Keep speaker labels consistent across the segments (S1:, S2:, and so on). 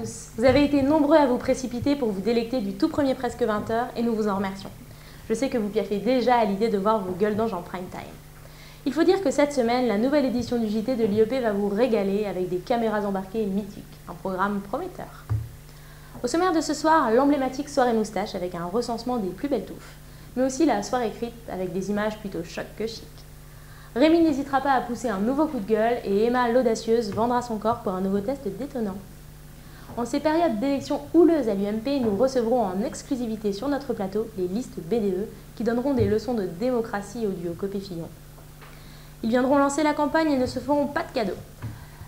S1: tous. Vous avez été nombreux à vous précipiter pour vous délecter du tout premier Presque 20h et nous vous en remercions. Je sais que vous piaffez déjà à l'idée de voir vos gueules d'ange en prime time. Il faut dire que cette semaine, la nouvelle édition du JT de l'IEP va vous régaler avec des caméras embarquées mythiques, un programme prometteur. Au sommaire de ce soir, l'emblématique soirée moustache avec un recensement des plus belles touffes, mais aussi la soirée écrite avec des images plutôt choc que chic. Rémi n'hésitera pas à pousser un nouveau coup de gueule et Emma, l'audacieuse, vendra son corps pour un nouveau test détonnant. En ces périodes d'élections houleuses à l'UMP, nous recevrons en exclusivité sur notre plateau les listes BDE qui donneront des leçons de démocratie au duo Copé-Fillon. Ils viendront lancer la campagne et ne se feront pas de cadeaux.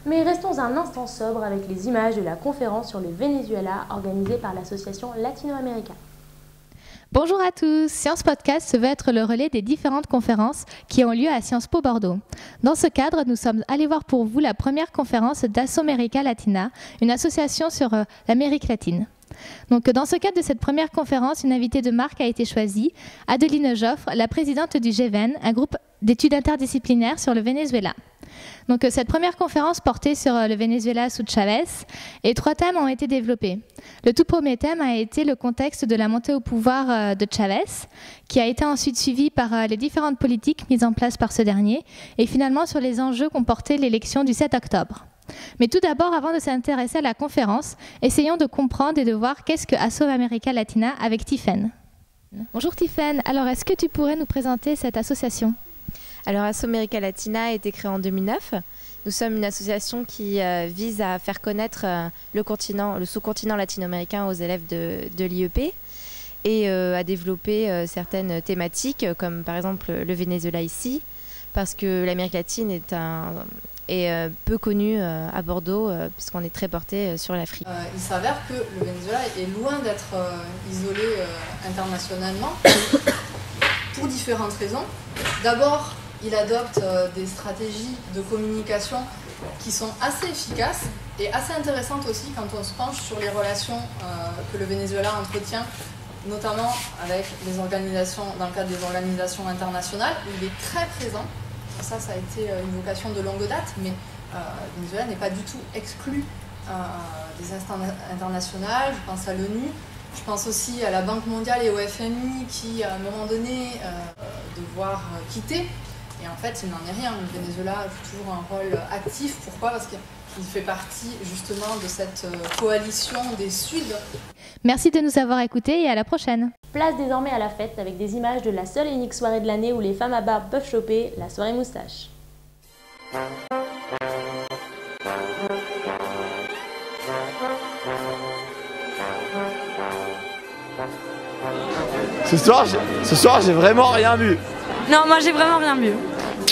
S1: Mais restons un instant sobres avec les images de la conférence sur le Venezuela organisée par l'association Latino-América.
S2: Bonjour à tous, Science Podcast se veut être le relais des différentes conférences qui ont lieu à Sciences Po Bordeaux. Dans ce cadre, nous sommes allés voir pour vous la première conférence d'Asomérica Latina, une association sur l'Amérique latine. Donc, dans ce cadre de cette première conférence, une invitée de marque a été choisie, Adeline Joffre, la présidente du GEVEN, un groupe d'études interdisciplinaires sur le Venezuela. Donc, cette première conférence portait sur le Venezuela sous Chavez et 3 thèmes ont été développés. Le tout premier thème a été le contexte de la montée au pouvoir de Chavez, qui a été ensuite suivi par les différentes politiques mises en place par ce dernier et finalement sur les enjeux qu'ont porté l'élection du 7 octobre. Mais tout d'abord, avant de s'intéresser à la conférence, essayons de comprendre et de voir qu'est-ce que Asomérica Latina avec Tiffaine. Bonjour Tiffaine, alors est-ce que tu pourrais nous présenter cette association ?
S3: Alors Asomérica Latina a été créée en 2009. Nous sommes une association qui vise à faire connaître le sous-continent latino-américain aux élèves de l'IEP et à développer certaines thématiques comme par exemple le Venezuela ici, parce que l'Amérique latine est peu connue à Bordeaux puisqu'on est très porté sur l'Afrique.
S4: Il s'avère que le Venezuela est loin d'être isolé internationalement pour différentes raisons. D'abord, il adopte des stratégies de communication qui sont assez efficaces et assez intéressantes aussi quand on se penche sur les relations que le Venezuela entretient, notamment avec les organisations, dans le cadre des organisations internationales, où il est très présent. Ça a été une vocation de longue date, mais le Venezuela n'est pas du tout exclu des instances internationales. Je pense à l'ONU, je pense aussi à la Banque mondiale et au FMI qui, à un moment donné, devoir quitter. Et en fait, il n'en est rien. Le Venezuela joue toujours un rôle actif. Pourquoi ? Parce qu'il fait partie justement de cette coalition des Suds.
S2: Merci de nous avoir écoutés et à la prochaine.
S1: Place désormais à la fête avec des images de la seule et unique soirée de l'année où les femmes à barbe peuvent choper, la soirée moustache.
S5: Ce soir, j'ai vraiment rien vu.
S6: Non, moi j'ai vraiment rien bu.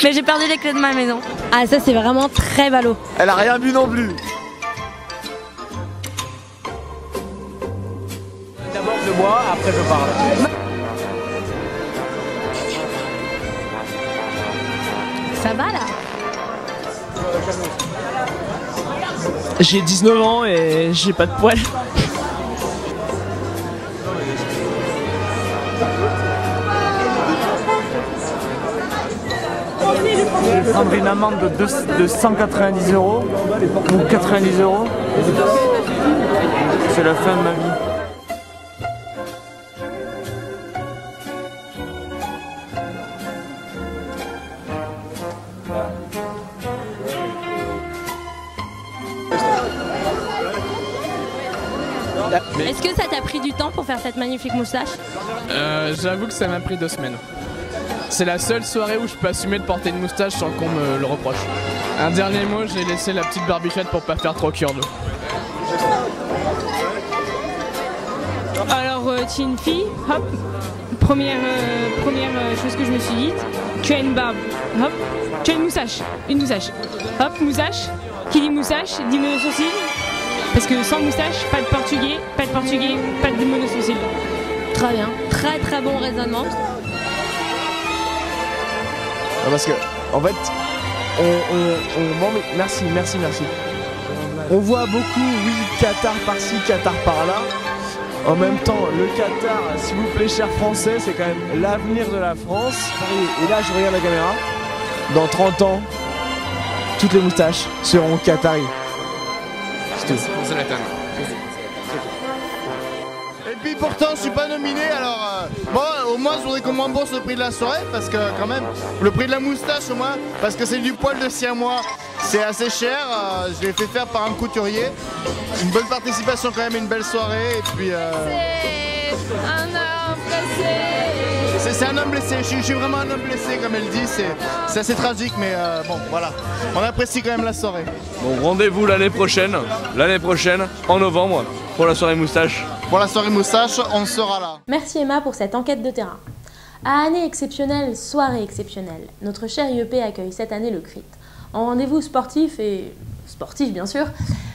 S6: Mais j'ai perdu les clés de ma maison. Ah, ça c'est vraiment très ballot.
S5: Elle a rien bu non plus.
S7: D'abord je bois, après je parle.
S6: Ça va là?
S7: J'ai 19 ans et j'ai pas de poils. Je vais prendre une amende de 190 € ou 90 €. C'est la fin de ma vie.
S6: Est-ce que ça t'a pris du temps pour faire cette magnifique moustache?
S8: J'avoue que ça m'a pris 2 semaines. C'est la seule soirée où je peux assumer de porter une moustache sans qu'on me le reproche. Un dernier mot, j'ai laissé la petite barbichette pour pas faire trop curdo.
S9: Alors tu es une fille, hop, première chose que je me suis dit, tu as une barbe, hop, tu as une moustache, hop, moustache, qui dit moustache, dit monosourcil, parce que sans moustache, pas de portugais, pas de monosourcil.
S6: Très bien, très bon raisonnement.
S5: Parce que, en fait, bon, mais merci. On voit beaucoup, oui, Qatar par-ci, Qatar par-là. En même temps, le Qatar, s'il vous plaît, chers Français, c'est quand même l'avenir de la France. Et là, je regarde la caméra. Dans 30 ans, toutes les moustaches seront qataries.
S8: C'est tout. Merci pour Zlatan.
S10: Et puis pourtant je suis pas nominé, alors moi au moins je voudrais qu'on me rembourse le prix de la soirée, parce que quand même, le prix de la moustache au moins, parce que c'est du poil de siamois, c'est assez cher, je l'ai fait faire par un couturier. Une bonne participation quand même, une belle soirée, et puis... C'est un homme blessé, je suis vraiment un homme blessé comme elle dit, c'est assez tragique, mais bon voilà, on apprécie quand même la soirée.
S5: Bon, rendez-vous l'année prochaine, en novembre, pour la soirée moustache.
S10: Pour la soirée moustache, on sera là.
S1: Merci Emma pour cette enquête de terrain. À année exceptionnelle, soirée exceptionnelle, notre cher IEP accueille cette année le CRIT. En rendez-vous sportif et sportif bien sûr,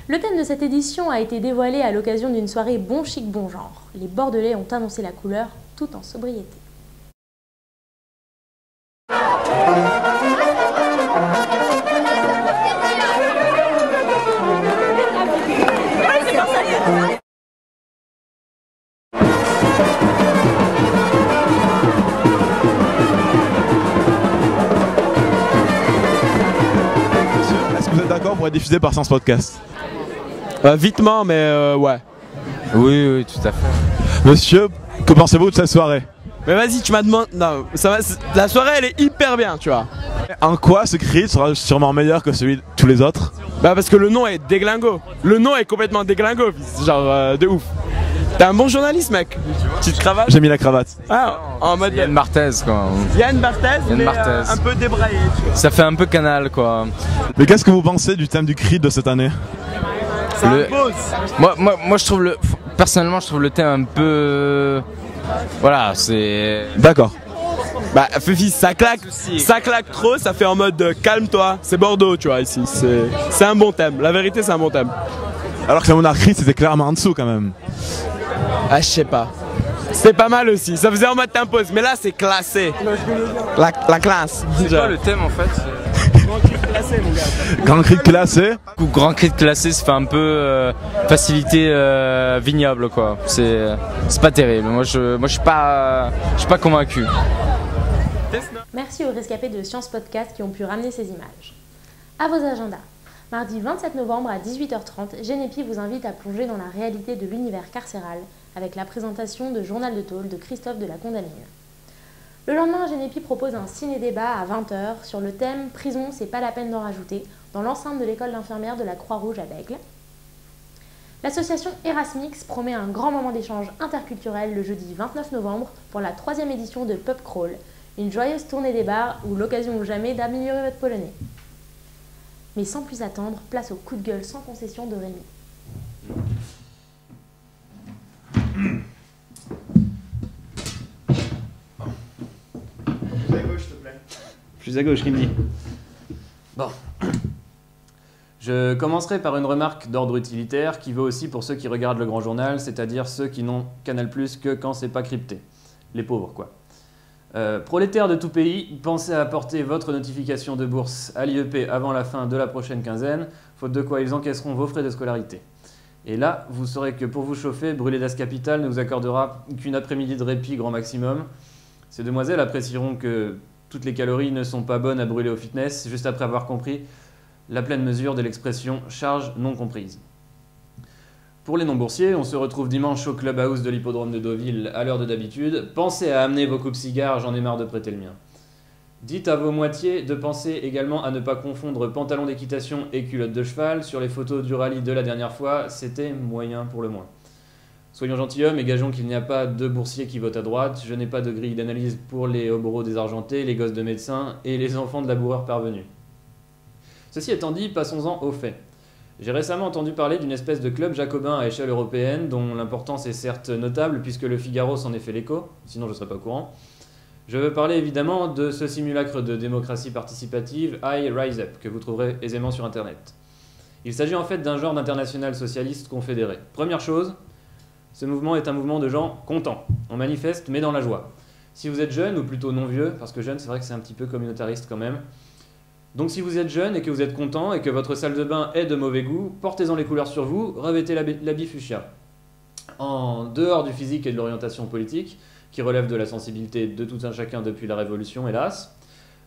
S1: le thème de cette édition a été dévoilé à l'occasion d'une soirée bon chic bon genre. Les Bordelais ont annoncé la couleur tout en sobriété.
S11: Est-ce que vous êtes d'accord pour être diffusé par Science Podcast?
S5: Vitement, mais ouais.
S12: Oui, tout à fait.
S11: Monsieur, que pensez-vous de cette soirée?
S5: Mais vas-y, tu m'as demandé... Non, ça va... la soirée, elle est hyper bien, tu vois.
S11: En quoi ce cri sera sûrement meilleur que celui de tous les autres?
S5: Bah parce que le nom est déglingo. Le nom est complètement déglingo, genre de ouf. T'es un bon journaliste, mec. Petite cravate.
S11: J'ai mis la cravate.
S5: Ah, en mode...
S12: Yann Barthès, quoi.
S5: Yann Barthès, mais un peu débraillé, tu vois.
S12: Ça fait un peu canal, quoi.
S11: Mais qu'est-ce que vous pensez du thème du cri de cette année?
S12: Moi, je trouve personnellement, je trouve le thème un peu... Voilà, c'est...
S11: D'accord.
S5: Bah, Fifi, ça claque trop, ça fait en mode calme-toi, c'est Bordeaux, tu vois, ici. C'est un bon thème, la vérité, c'est un bon thème.
S11: Alors que la monarchie, c'était clairement en dessous, quand même.
S5: Ah, je sais pas. C'était pas mal aussi, ça faisait en mode t'imposes, mais là, c'est classé. La classe.
S12: C'est quoi le thème, en fait?
S5: Grand cri de classé, mon gars.
S11: Grand cri de classé.
S12: Grand cri de classé, ça fait un peu facilité vignoble, quoi. C'est pas terrible. Moi, je suis pas convaincu.
S1: Merci aux rescapés de Science Podcast qui ont pu ramener ces images. À vos agendas. Mardi 27 novembre à 18h30, Genepi vous invite à plonger dans la réalité de l'univers carcéral avec la présentation de Journal de tôle de Christophe de la Condamine. Le lendemain, Genepi propose un ciné-débat à 20h sur le thème « Prison, c'est pas la peine d'en rajouter » dans l'enceinte de l'école d'infirmière de la Croix-Rouge à Bègle. L'association Erasmix promet un grand moment d'échange interculturel le jeudi 29 novembre pour la 3e édition de Pub Crawl, une joyeuse tournée des bars ou l'occasion ou jamais d'améliorer votre polonais. Mais sans plus attendre, place au coup de gueule sans concession de Rémi.
S10: Plus à gauche, s'il te plaît.
S13: Plus à gauche, Rémi. Bon. Je commencerai par une remarque d'ordre utilitaire qui vaut aussi pour ceux qui regardent le grand journal, c'est-à-dire ceux qui n'ont Canal+ que quand c'est pas crypté. Les pauvres, quoi. Prolétaires de tout pays, pensez à apporter votre notification de bourse à l'IEP avant la fin de la prochaine quinzaine, faute de quoi ils encaisseront vos frais de scolarité. Et là, vous saurez que pour vous chauffer, Brûlé Das Capital ne vous accordera qu'une après-midi de répit grand maximum. Ces demoiselles apprécieront que toutes les calories ne sont pas bonnes à brûler au fitness, juste après avoir compris la pleine mesure de l'expression « charge non comprise ». Pour les non-boursiers, on se retrouve dimanche au Clubhouse de l'hippodrome de Deauville à l'heure de d'habitude. Pensez à amener vos coupes-cigares, j'en ai marre de prêter le mien. Dites à vos moitiés de penser également à ne pas confondre pantalon d'équitation et culotte de cheval. Sur les photos du rallye de la dernière fois, c'était moyen pour le moins. Soyons gentilshommes et gageons qu'il n'y a pas de boursiers qui votent à droite. Je n'ai pas de grille d'analyse pour les hobereaux désargentés, les gosses de médecins et les enfants de laboureurs parvenus. Ceci étant dit, passons-en aux faits. J'ai récemment entendu parler d'une espèce de club jacobin à échelle européenne dont l'importance est certes notable puisque le Figaro s'en est fait l'écho, sinon je ne serais pas au courant. Je veux parler évidemment de ce simulacre de démocratie participative I Rise Up que vous trouverez aisément sur internet. Il s'agit en fait d'un genre d'international socialiste confédéré. Première chose, ce mouvement est un mouvement de gens contents. On manifeste mais dans la joie. Si vous êtes jeune ou plutôt non vieux, parce que jeune c'est vrai que c'est un petit peu communautariste quand même. Donc si vous êtes jeune et que vous êtes content et que votre salle de bain est de mauvais goût, portez-en les couleurs sur vous, revêtez l'habit fuchsia. En dehors du physique et de l'orientation politique, qui relève de la sensibilité de tout un chacun depuis la Révolution, hélas,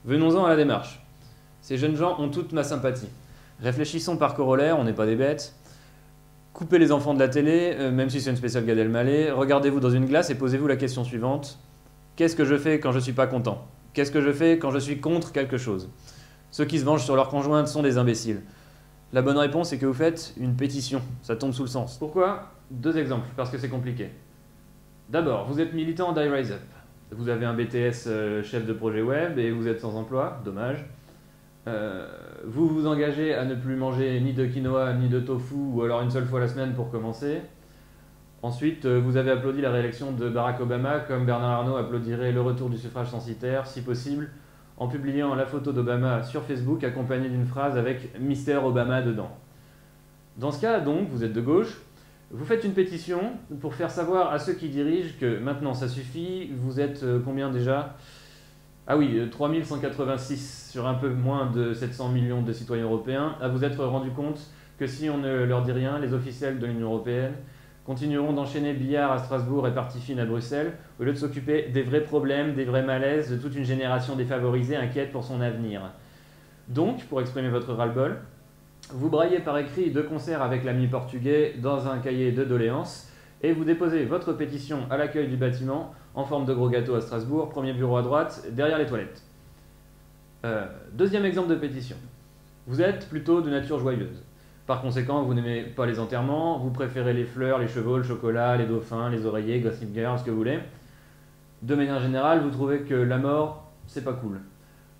S13: venons-en à la démarche. Ces jeunes gens ont toute ma sympathie. Réfléchissons par corollaire, on n'est pas des bêtes. Coupez les enfants de la télé, même si c'est une spéciale Gad Elmaleh. Regardez-vous dans une glace et posez-vous la question suivante. Qu'est-ce que je fais quand je ne suis pas content? Qu'est-ce que je fais quand je suis contre quelque chose? Ceux qui se vengent sur leur conjointe sont des imbéciles. La bonne réponse est que vous faites une pétition. Ça tombe sous le sens. Pourquoi? 2 exemples, parce que c'est compliqué. D'abord, vous êtes militant d'iRise Up. Vous avez un BTS chef de projet web et vous êtes sans emploi. Dommage. Vous vous engagez à ne plus manger ni de quinoa ni de tofu ou alors une seule fois la semaine pour commencer. Ensuite, vous avez applaudi la réélection de Barack Obama comme Bernard Arnault applaudirait le retour du suffrage censitaire, si possible, en publiant la photo d'Obama sur Facebook accompagnée d'une phrase avec « Mister Obama » dedans. Dans ce cas, donc, vous êtes de gauche, vous faites une pétition pour faire savoir à ceux qui dirigent que maintenant ça suffit, vous êtes combien déjà? Ah oui, 3186 sur un peu moins de 700 millions de citoyens européens, à vous être rendu compte que si on ne leur dit rien, les officiels de l'Union européenne continueront d'enchaîner billard à Strasbourg et partie fine à Bruxelles, au lieu de s'occuper des vrais problèmes, des vrais malaises de toute une génération défavorisée inquiète pour son avenir. Donc, pour exprimer votre ras-le-bol, vous braillez par écrit de concert avec l'ami portugais dans un cahier de doléances et vous déposez votre pétition à l'accueil du bâtiment en forme de gros gâteau à Strasbourg, premier bureau à droite, derrière les toilettes. Deuxième exemple de pétition. Vous êtes plutôt de nature joyeuse. Par conséquent, vous n'aimez pas les enterrements, vous préférez les fleurs, les chevaux, le chocolat, les dauphins, les oreillers, Gossip Girl, ce que vous voulez. De manière générale, vous trouvez que la mort, c'est pas cool.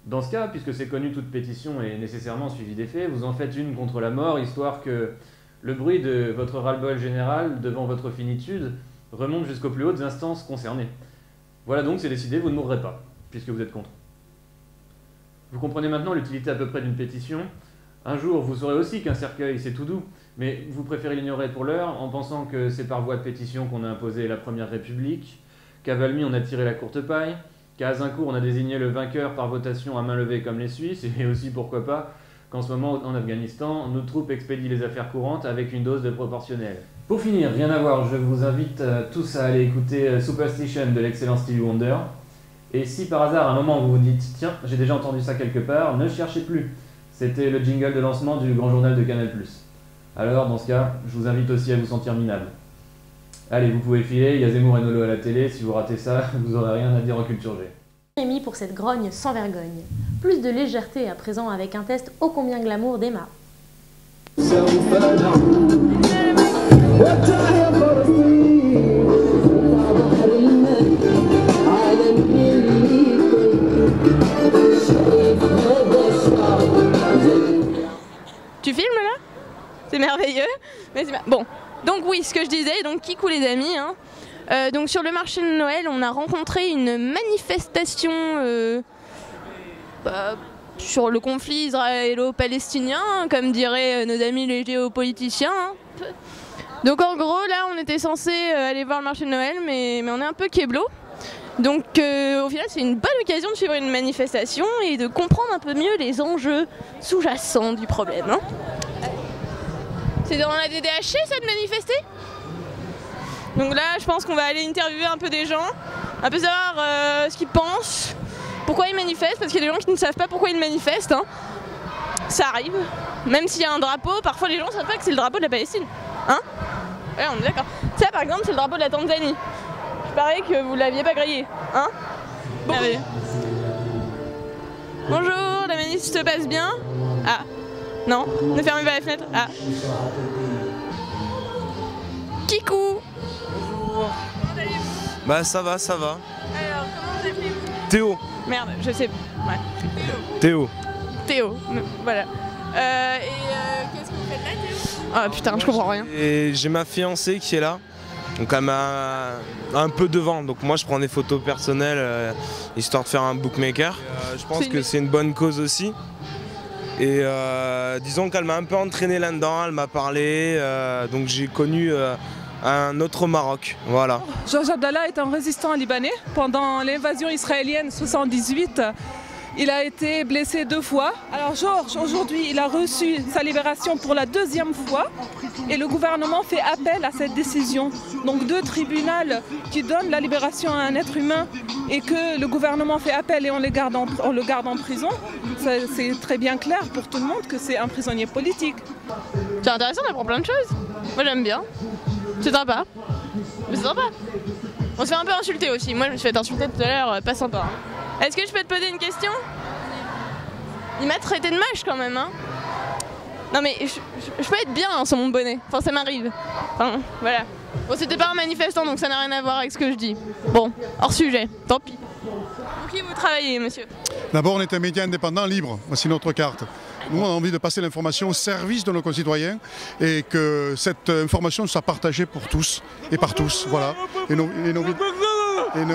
S13: Dans ce cas, puisque c'est connu, toute pétition est nécessairement suivie des faits, vous en faites une contre la mort, histoire que le bruit de votre ras-le-bol général devant votre finitude remonte jusqu'aux plus hautes instances concernées. Voilà donc, c'est décidé, vous ne mourrez pas, puisque vous êtes contre. Vous comprenez maintenant l'utilité à peu près d'une pétition. Un jour, vous saurez aussi qu'un cercueil, c'est tout doux, mais vous préférez l'ignorer pour l'heure en pensant que c'est par voie de pétition qu'on a imposé la Première République, qu'à Valmy, on a tiré la courte paille, qu'à Azincourt, on a désigné le vainqueur par votation à main levée comme les Suisses, et aussi, pourquoi pas, qu'en ce moment, en Afghanistan, nos troupes expédient les affaires courantes avec une dose de proportionnel. Pour finir, rien à voir, je vous invite tous à aller écouter Superstition de l'excellent Stevie Wonder. Et si par hasard, à un moment, vous vous dites « Tiens, j'ai déjà entendu ça quelque part », ne cherchez plus. C'était le jingle de lancement du Grand Journal de Canal+. Alors, dans ce cas, je vous invite aussi à vous sentir minable. Allez, vous pouvez filer, il y a Zemmour et Nolo à la télé, si vous ratez ça, vous n'aurez rien à dire en culture G.
S1: Rémi pour cette grogne sans vergogne. Plus de légèreté à présent avec un test ô combien glamour d'Emma.
S14: Tu filmes là? C'est merveilleux. Mais bon, donc oui, ce que je disais, donc Kikou les amis, hein. Donc sur le marché de Noël, on a rencontré une manifestation sur le conflit israélo-palestinien, comme diraient nos amis les géopoliticiens. Hein. Donc en gros, là, on était censé aller voir le marché de Noël, mais on est un peu kéblo. Donc au final, c'est une bonne occasion de suivre une manifestation et de comprendre un peu mieux les enjeux sous-jacents du problème. Hein. C'est dans la DDHC, ça, de manifester? Donc là, je pense qu'on va aller interviewer un peu des gens, un peu savoir ce qu'ils pensent, pourquoi ils manifestent, parce qu'il y a des gens qui ne savent pas pourquoi ils manifestent. Hein. Ça arrive. Même s'il y a un drapeau, parfois les gens ne savent pas que c'est le drapeau de la Palestine. Hein? Ouais, on est d'accord. Ça, par exemple, c'est le drapeau de la Tanzanie. Il paraît que vous l'aviez pas grillé. Hein? Bon. Bonjour, la manif se passe bien? Ah, non, ne fermez pas la fenêtre. Ah. Kikou.
S5: Bonjour. Bah ça va, ça va.
S14: Alors, comment vous appelez-vous?
S5: Théo.
S14: Merde, je sais. Ouais.
S5: Théo.
S14: Théo, voilà. Qu'est-ce que vous faites là, Théo? Ah putain, je comprends rien.
S5: Et j'ai ma fiancée qui est là. Donc elle m'a un peu devant, donc moi je prends des photos personnelles histoire de faire un bookmaker. Je pense que c'est une bonne cause aussi. Et disons qu'elle m'a un peu entraîné là-dedans, elle m'a parlé, donc j'ai connu un autre Maroc, voilà.
S15: Georges Abdallah est un résistant libanais. Pendant l'invasion israélienne 78, Il a été blessé 2 fois. Alors Georges, aujourd'hui, il a reçu sa libération pour la 2e fois et le gouvernement fait appel à cette décision. Donc 2 tribunaux qui donnent la libération à un être humain et que le gouvernement fait appel et on le garde en prison, c'est très bien clair pour tout le monde que c'est un prisonnier politique.
S14: C'est intéressant, on apprend plein de choses. Moi j'aime bien. C'est sympa. Mais c'est sympa. On se fait un peu insulter aussi. Moi je me suis fait insulter tout à l'heure, pas sympa. Est-ce que je peux te poser une question? Il m'a traité de moche quand même, hein. Non mais je peux être bien hein, sur mon bonnet, enfin ça m'arrive. Enfin voilà. Bon c'était pas un manifestant donc ça n'a rien à voir avec ce que je dis. Bon, hors sujet, tant pis. Pour qui vous travaillez monsieur?
S16: D'abord on est un média indépendant libre, voici notre carte. Nous on a envie de passer l'information au service de nos concitoyens et que cette information soit partagée pour tous et par tous, voilà. Et nos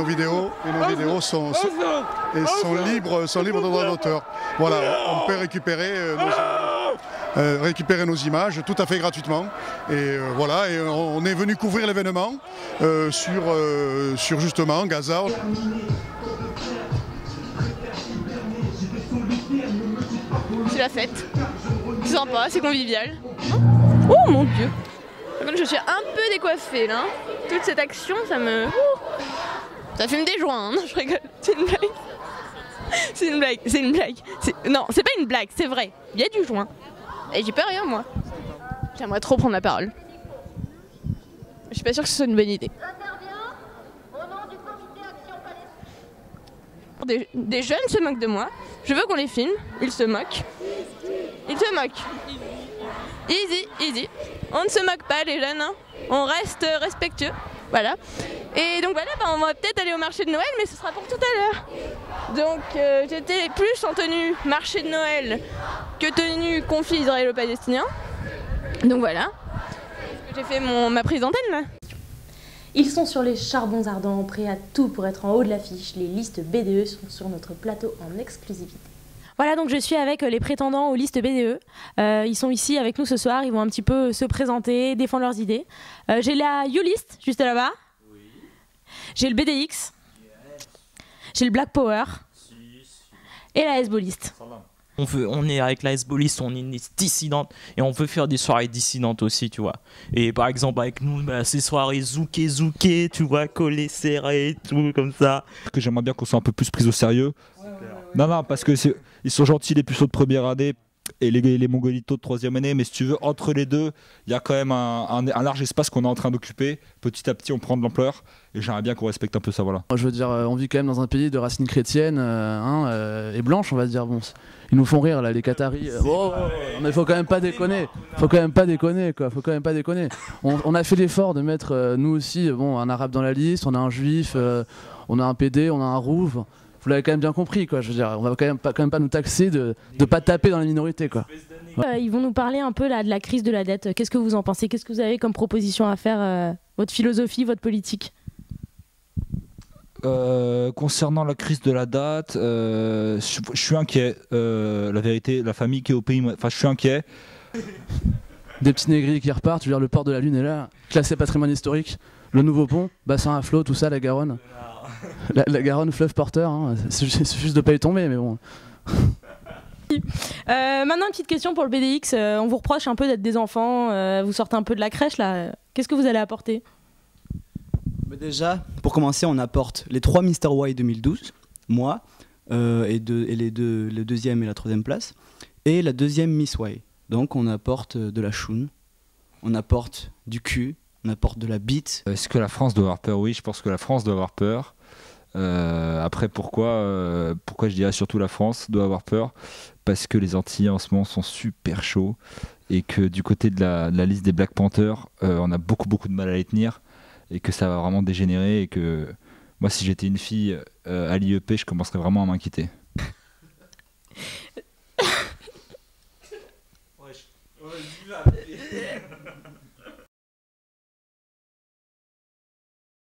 S16: vidéos sont libres de droit d'auteur. Voilà, on peut récupérer nos images tout à fait gratuitement. Et voilà, et on est venu couvrir l'événement sur justement Gaza.
S14: C'est la fête. C'est sympa, c'est convivial. Oh mon dieu. Par contre je suis un peu décoiffée là. Toute cette action ça me... Ça fume des joints, hein. Non je rigole, c'est une blague. C'est une blague, c'est une blague. Non, c'est pas une blague, c'est vrai. Il y a du joint. Et j'y peux rien moi. J'aimerais trop prendre la parole. Je suis pas sûre que ce soit une bonne idée. Des jeunes se moquent de moi. Je veux qu'on les filme. Ils se moquent. Ils se moquent. Easy, easy. On ne se moque pas les jeunes. Hein. On reste respectueux. Voilà. Et donc voilà, on va peut-être aller au marché de Noël, mais ce sera pour tout à l'heure. Donc j'étais plus en tenue marché de Noël que tenue conflit israélo-palestinien. Donc voilà. J'ai fait ma prise d'antenne là.
S1: Ils sont sur les charbons ardents, prêts à tout pour être en haut de l'affiche. Les listes BDE sont sur notre plateau en exclusivité. Voilà, donc je suis avec les prétendants aux listes BDE. Ils sont ici avec nous ce soir, ils vont un petit peu se présenter, défendre leurs idées. J'ai la U-List, juste là-bas. Oui. J'ai le BDX. J'ai le Black Power. Et la Hezbollist.
S17: On est avec la Hezbollist, on est une liste dissidente et on veut faire des soirées dissidentes aussi, tu vois. Et par exemple avec nous, ces soirées zouké, tu vois, collées, serrées, tout comme ça.
S11: Que j'aimerais bien qu'on soit un peu plus pris au sérieux. Non, parce que ils sont gentils les puceaux de première année et les mongolitos de 3e année, mais si tu veux, entre les deux, il y a quand même un large espace qu'on est en train d'occuper. Petit à petit, on prend de l'ampleur et j'aimerais bien qu'on respecte un peu ça, voilà.
S18: Je veux dire, on vit quand même dans un pays de racines chrétiennes et blanches, on va dire. Bon, ils nous font rire là, les Qataris. Mais faut quand même pas déconner. Faut quand même pas déconner. On a fait l'effort de mettre nous aussi, un arabe dans la liste, on a un juif, on a un PD, on a un rouve. Vous l'avez quand même bien compris, quoi. Je veux dire, on va quand même pas nous taxer de pas taper dans la minorité, quoi.
S1: Ils vont nous parler un peu là de la crise de la dette. Qu'est-ce que vous en pensez? Qu'est-ce que vous avez comme proposition à faire? Votre philosophie, votre politique?
S11: Concernant la crise de la dette, je suis inquiet. La vérité, la famille qui est au pays, enfin, je suis inquiet.
S18: Des petits négris qui repartent. Je veux dire, le port de la Lune est là, classé patrimoine historique. Le nouveau pont, bassin à flot, tout ça, la Garonne. La Garonne, fleuve porteur, hein. C'est juste de pas y tomber, mais bon.
S1: Maintenant, une petite question pour le BDX. On vous reproche un peu d'être des enfants, vous sortez un peu de la crèche là. Qu'est-ce que vous allez apporter?
S19: Déjà, pour commencer, on apporte les 3 Mr. Y 2012, moi, et le 2e et la 3e place, et la 2e Miss Y. Donc on apporte de la choune, on apporte du cul, on apporte de la bite.
S11: Est-ce que la France doit avoir peur? Oui, je pense que la France doit avoir peur. Après, pourquoi je dirais surtout la France doit avoir peur? Parce que les Antillais en ce moment sont super chauds et que du côté de la liste des Black Panthers, on a beaucoup de mal à les tenir et que ça va vraiment dégénérer et que moi, si j'étais une fille à l'IEP, je commencerais vraiment à m'inquiéter.